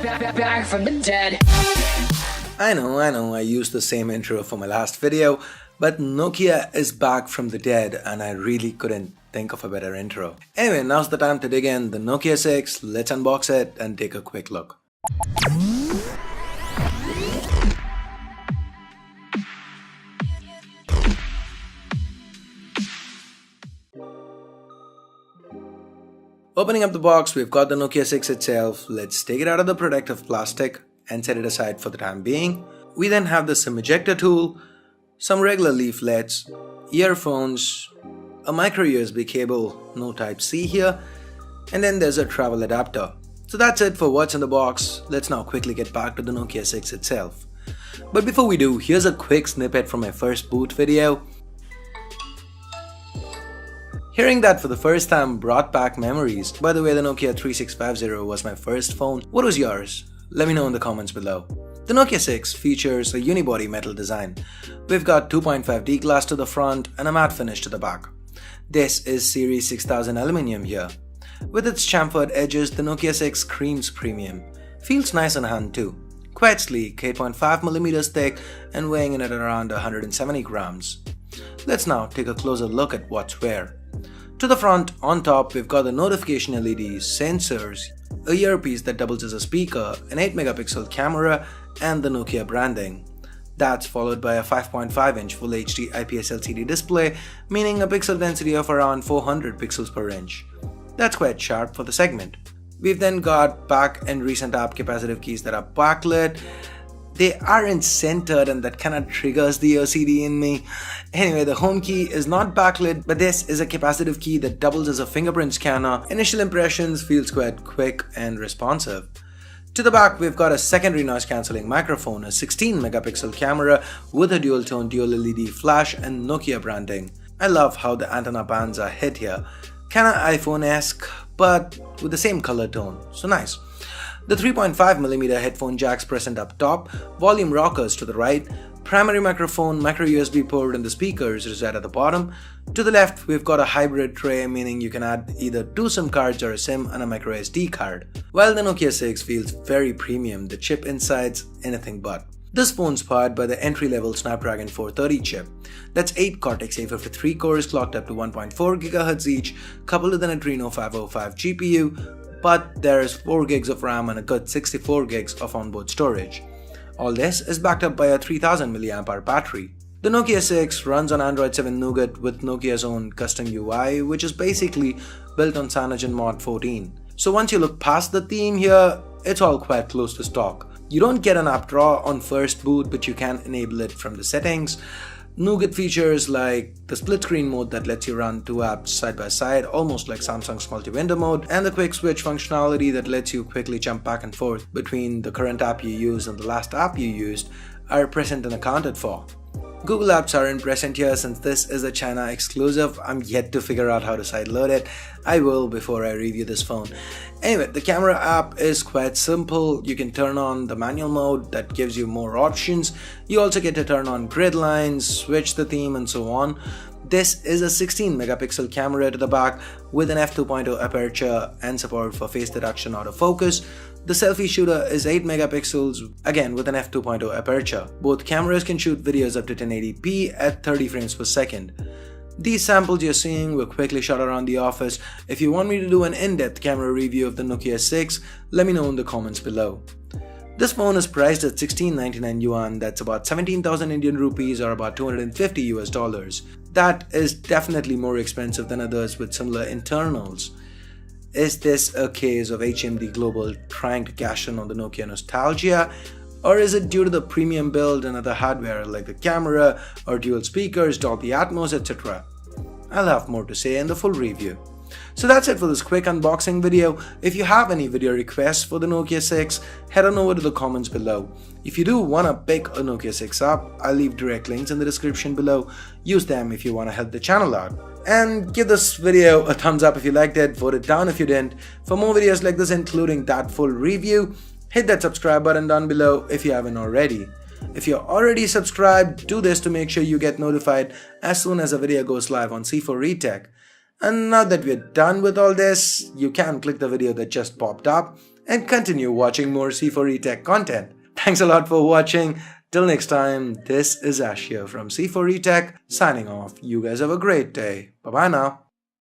Back from the dead. I know, I used the same intro for my last video, but Nokia is back from the dead and I really couldn't think of a better intro. Anyway, now's the time to dig in the Nokia 6, let's unbox it and take a quick look. Opening up the box, we've got the Nokia 6 itself. Let's take it out of the protective plastic and set it aside for the time being. We then have the SIM ejector tool, some regular leaflets, earphones, a micro USB cable, no Type-C here, and then there's a travel adapter. So that's it for what's in the box. Let's now quickly get back to the Nokia 6 itself. But before we do, here's a quick snippet from my first boot video. Hearing that for the first time brought back memories. By the way, the Nokia 3650 was my first phone. What was yours? Let me know in the comments below. The Nokia 6 features a unibody metal design. We've got 2.5D glass to the front and a matte finish to the back. This is Series 6000 aluminium here. With its chamfered edges, the Nokia 6 screams premium. Feels nice on hand too. Quite sleek, 8.5mm thick and weighing in at around 170 grams. Let's now take a closer look at what's where. To the front, on top, we've got the notification LEDs, sensors, a earpiece that doubles as a speaker, an 8-megapixel camera, and the Nokia branding. That's followed by a 5.5-inch Full HD IPS LCD display, meaning a pixel density of around 400 pixels per inch. That's quite sharp for the segment. We've then got back and recent app capacitive keys that are backlit. They aren't centered and that kind of triggers the OCD in me. Anyway, the home key is not backlit, but this is a capacitive key that doubles as a fingerprint scanner. Initial impressions feels quite quick and responsive. To the back, we've got a secondary noise cancelling microphone, a 16-megapixel camera with a dual tone dual LED flash and Nokia branding. I love how the antenna bands are hit here. Kinda iPhone-esque, but with the same color tone, so nice. The 3.5mm headphone jacks present up top, volume rockers to the right, primary microphone, micro USB port and the speakers reside at the bottom. To the left, we've got a hybrid tray, meaning you can add either 2 SIM cards or a SIM and a micro SD card. While the Nokia 6 feels very premium, the chip inside's anything but. This phone's powered by the entry-level Snapdragon 430 chip. That's 8 Cortex-A53 cores clocked up to 1.4 GHz each, coupled with an Adreno 505 GPU, but there is 4 gigs of RAM and a good 64 gigs of onboard storage. All this is backed up by a 3000 mAh battery. The Nokia 6 runs on Android 7 Nougat with Nokia's own custom UI, which is basically built on CyanogenMod 14. So once you look past the theme here, it's all quite close to stock. You don't get an app drawer on first boot, but you can enable it from the settings. Nougat features like the split screen mode that lets you run 2 apps side by side, almost like Samsung's multi-window mode, and the quick switch functionality that lets you quickly jump back and forth between the current app you use and the last app you used are present and accounted for. Google Apps aren't present here since this is a China exclusive. I'm yet to figure out how to sideload it. I will before I review this phone. Anyway, the camera app is quite simple. You can turn on the manual mode that gives you more options. You also get to turn on grid lines, switch the theme and so on. This is a 16-megapixel camera to the back with an f2.0 aperture and support for face detection autofocus. The selfie shooter is 8 megapixels, again with an f2.0 aperture. Both cameras can shoot videos up to 1080p at 30 frames per second. These samples you're seeing were quickly shot around the office. If you want me to do an in-depth camera review of the Nokia 6, let me know in the comments below. This phone is priced at 1699 yuan, that's about 17,000 Indian rupees or about $250 US. That is definitely more expensive than others with similar internals. Is this a case of HMD Global trying to cash in on the Nokia nostalgia? Or is it due to the premium build and other hardware like the camera or dual speakers, Dolby Atmos, etc.? I'll have more to say in the full review. So that's it for this quick unboxing video. If you have any video requests for the Nokia 6, head on over to the comments below. If you do want to pick a Nokia 6 up, I'll leave direct links in the description below. Use them if you want to help the channel out. And give this video a thumbs up if you liked it, vote it down if you didn't. For more videos like this including that full review, hit that subscribe button down below if you haven't already. If you're already subscribed, do this to make sure you get notified as soon as a video goes live on C4 Retech. And now that we're done with all this, you can click the video that just popped up and continue watching more C4E Tech content. Thanks a lot for watching. Till next time, this is Ash here from C4E Tech signing off. You guys have a great day. Bye bye now.